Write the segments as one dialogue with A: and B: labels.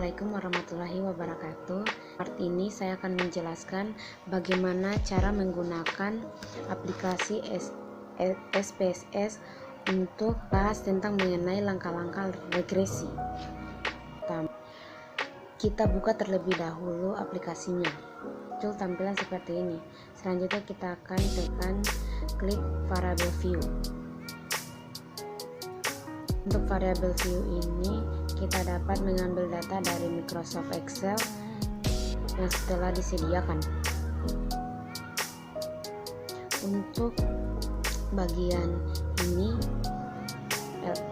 A: Assalamualaikum warahmatullahi wabarakatuh. Part ini saya akan menjelaskan bagaimana cara menggunakan aplikasi SPSS untuk bahas tentang mengenai langkah-langkah regresi. Kita buka terlebih dahulu aplikasinya. Muncul tampilan seperti ini. Selanjutnya kita akan tekan klik variable view. Untuk variable view ini kita dapat mengambil data dari Microsoft Excel yang telah disediakan. Untuk bagian ini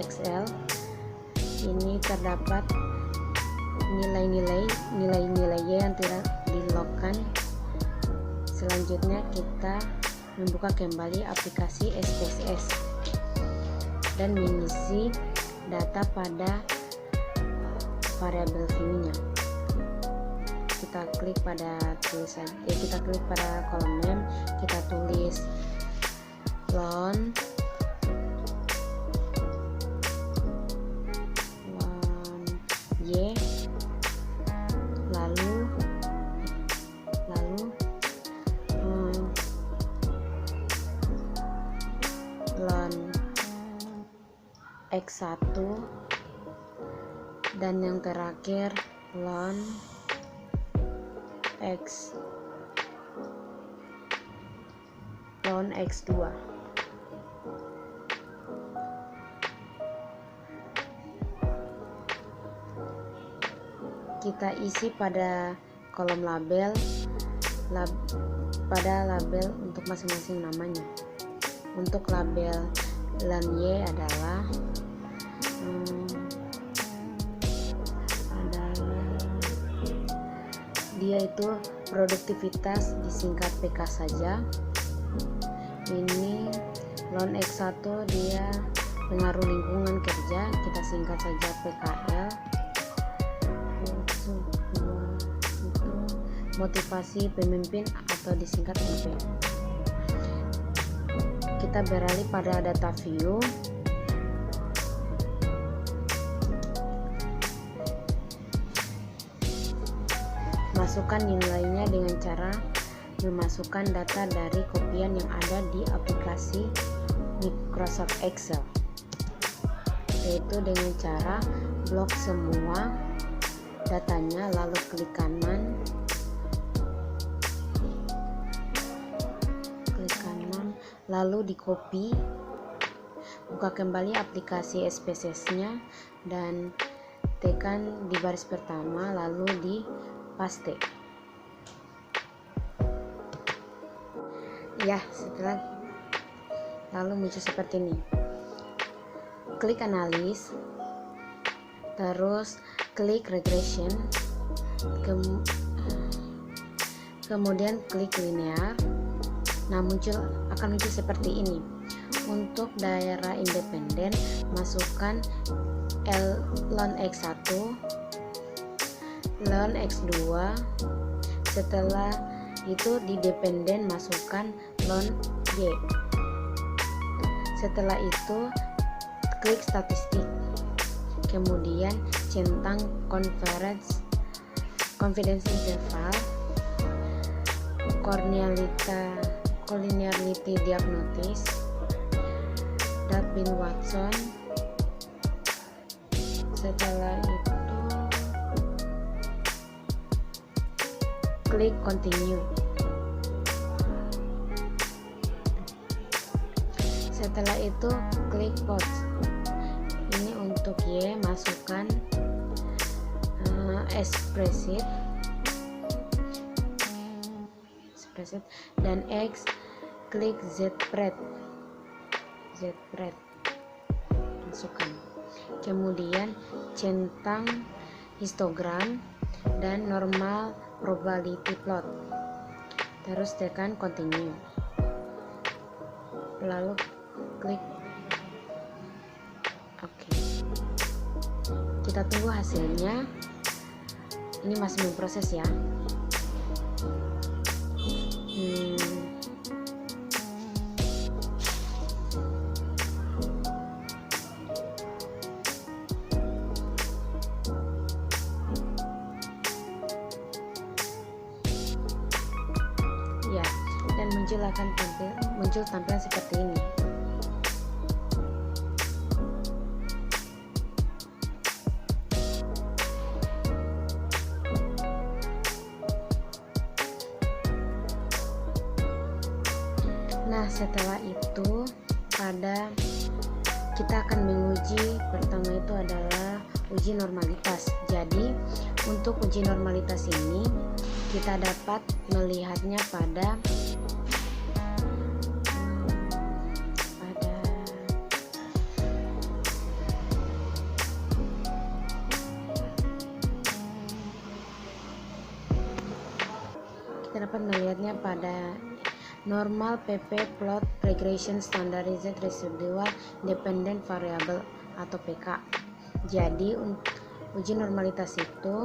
A: Excel ini terdapat nilai-nilai yang tidak dilogkan. Selanjutnya kita membuka kembali aplikasi SPSS dan mengisi data pada variable view-nya. Kita klik pada tulisan, kita klik pada kolom name, kita tulis loan Y, lalu loan X1 dan yang terakhir loan X2. Kita isi pada kolom label untuk masing-masing namanya. Untuk label loan Y adalah dia itu produktivitas, disingkat PK saja. Ini loan X1 dia pengaruh lingkungan kerja, kita singkat saja PKL. Itu motivasi pemimpin atau disingkat MP. Kita beralih pada data view. Masukkan nilainya dengan cara memasukkan data dari kopian yang ada di aplikasi Microsoft Excel, yaitu dengan cara blok semua datanya, lalu klik kanan, lalu di copy, buka kembali aplikasi SPSS-nya dan tekan di baris pertama, lalu di paste. Ya, setelah lalu muncul seperti ini. Klik analis, terus klik regression, kemudian klik linear. Nah, akan muncul seperti ini. Untuk daerah independen, masukkan loan X1, loan X2. Setelah itu di dependen masukkan loan Y. Setelah itu klik statistik, kemudian centang confidence interval, collinearity diagnosis, Durbin-Watson. Setelah itu klik continue. Setelah itu klik post. Ini untuk Y masukkan spreadsheet dan X klik Zspread masukkan. Kemudian centang histogram dan normal probability plot, terus tekan continue, lalu klik OK. Kita tunggu hasilnya, ini masih memproses ya. muncul tampilan seperti ini. Nah, setelah itu kita akan menguji, pertama itu adalah uji normalitas. Jadi untuk uji normalitas ini kita dapat melihatnya pada normal PP plot regression standardized residual dependent variable atau PK. Jadi uji normalitas itu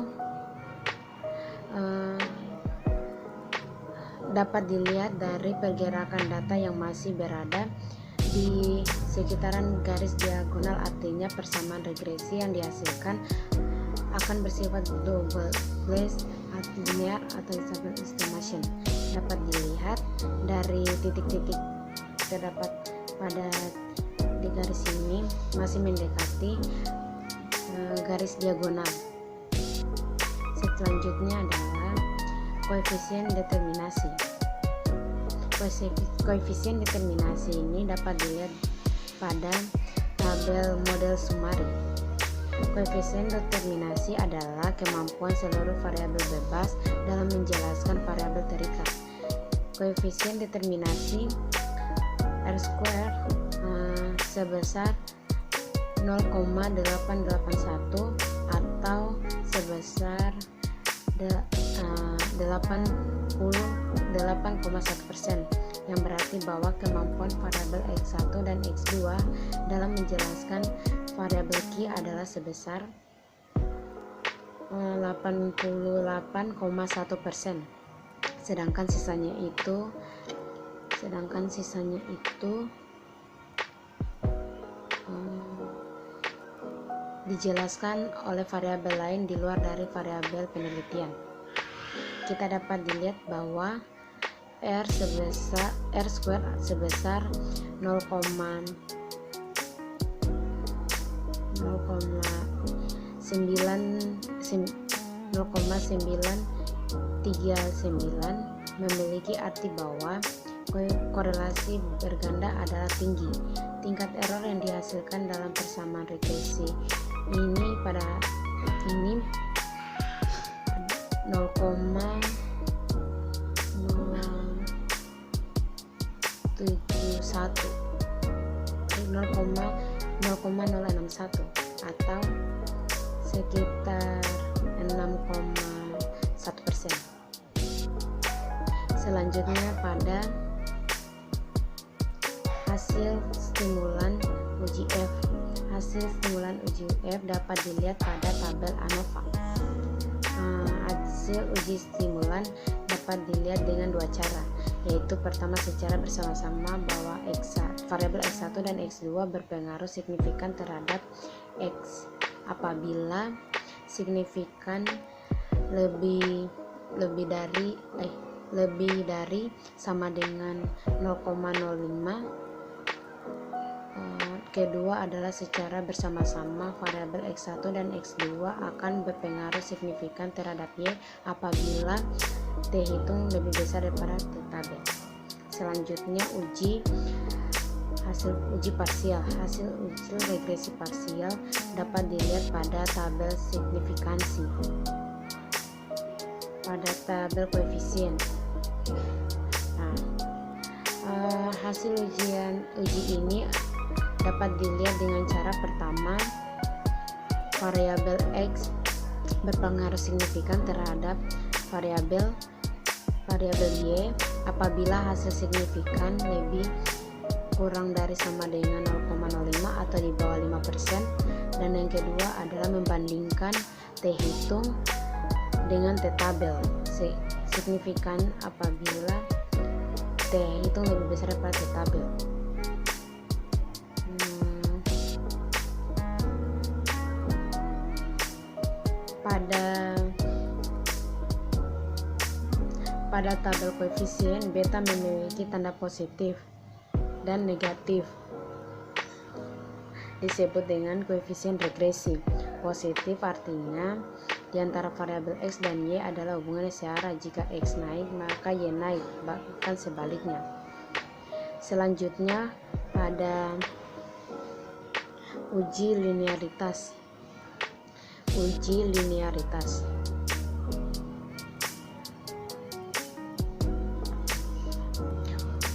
A: dapat dilihat dari pergerakan data yang masih berada di sekitaran garis diagonal, artinya persamaan regresi yang dihasilkan akan bersifat double place linear atau Isabelle estimation. Dapat dilihat dari titik-titik terdapat pada di garis ini masih mendekati garis diagonal. Selanjutnya adalah koefisien determinasi. Koefisien determinasi ini dapat dilihat pada tabel model Sumari. Koefisien determinasi adalah kemampuan seluruh variabel bebas dalam menjelaskan variabel terikat. Koefisien determinasi R² sebesar 0,881 atau sebesar 88,1%, yang berarti bahwa kemampuan variabel X1 dan X2 dalam menjelaskan variabel Q adalah sebesar 88,1%. Sedangkan sisanya itu dijelaskan oleh variabel lain di luar dari variabel penelitian. Kita dapat dilihat bahwa R² sebesar 0,939 memiliki arti bahwa korelasi berganda adalah tinggi. Tingkat error yang dihasilkan dalam persamaan regresi ini 0,061 atau sekitar 6,1%. Selanjutnya pada hasil stimulan uji F. Hasil stimulan uji F dapat dilihat pada tabel ANOVA. Hasil uji stimulan dapat dilihat dengan dua cara, yaitu pertama secara bersama-sama bahwa variabel X1 dan X2 berpengaruh signifikan terhadap X apabila signifikan lebih dari sama dengan 0,05. Kedua adalah secara bersama-sama variabel X1 dan X2 akan berpengaruh signifikan terhadap Y apabila T hitung lebih besar daripada T tabel. Selanjutnya hasil uji parsial. Hasil uji regresi parsial dapat dilihat pada tabel signifikansi, pada tabel koefisien. Hasil uji ini dapat dilihat dengan cara pertama, variabel X berpengaruh signifikan terhadap variabel Y apabila hasil signifikan lebih kurang dari sama dengan 0,05 atau di bawah 5%. Dan yang kedua adalah membandingkan T hitung dengan T tabel. Signifikan apabila T hitung lebih besar daripada T tabel. Pada tabel koefisien, beta memiliki tanda positif dan negatif, disebut dengan koefisien regresi. Positif artinya di antara variabel X dan Y adalah hubungannya searah. Jika X naik, maka Y naik, bahkan sebaliknya. Selanjutnya pada uji linearitas.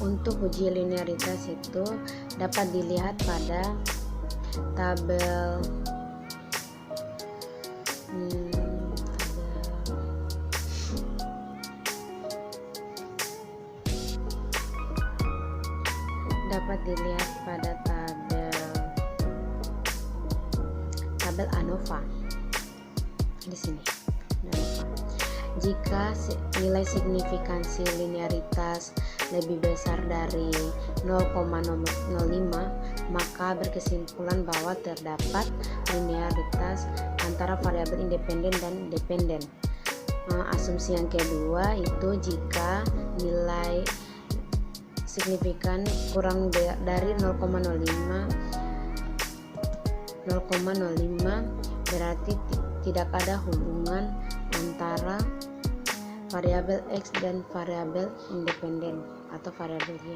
A: Untuk uji linearitas itu dapat dilihat pada tabel ANOVA di sini. Jika nilai signifikansi linearitas lebih besar dari 0,05, maka berkesimpulan bahwa terdapat linearitas antara variabel independen dan dependen. Asumsi yang kedua itu jika nilai signifikan kurang dari 0,05 berarti tidak ada hubungan antara variabel X dan variabel independen atau variabel Y.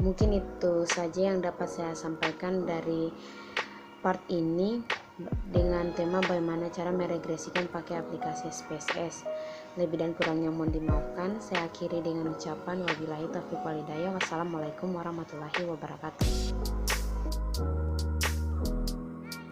A: Mungkin itu saja yang dapat saya sampaikan dari part ini dengan tema bagaimana cara meregresikan pakai aplikasi SPSS. Lebih dan kurangnya mohon dimaafkan. Saya akhiri dengan ucapan wabillahi taufiq walhidayah. Wassalamualaikum warahmatullahi wabarakatuh.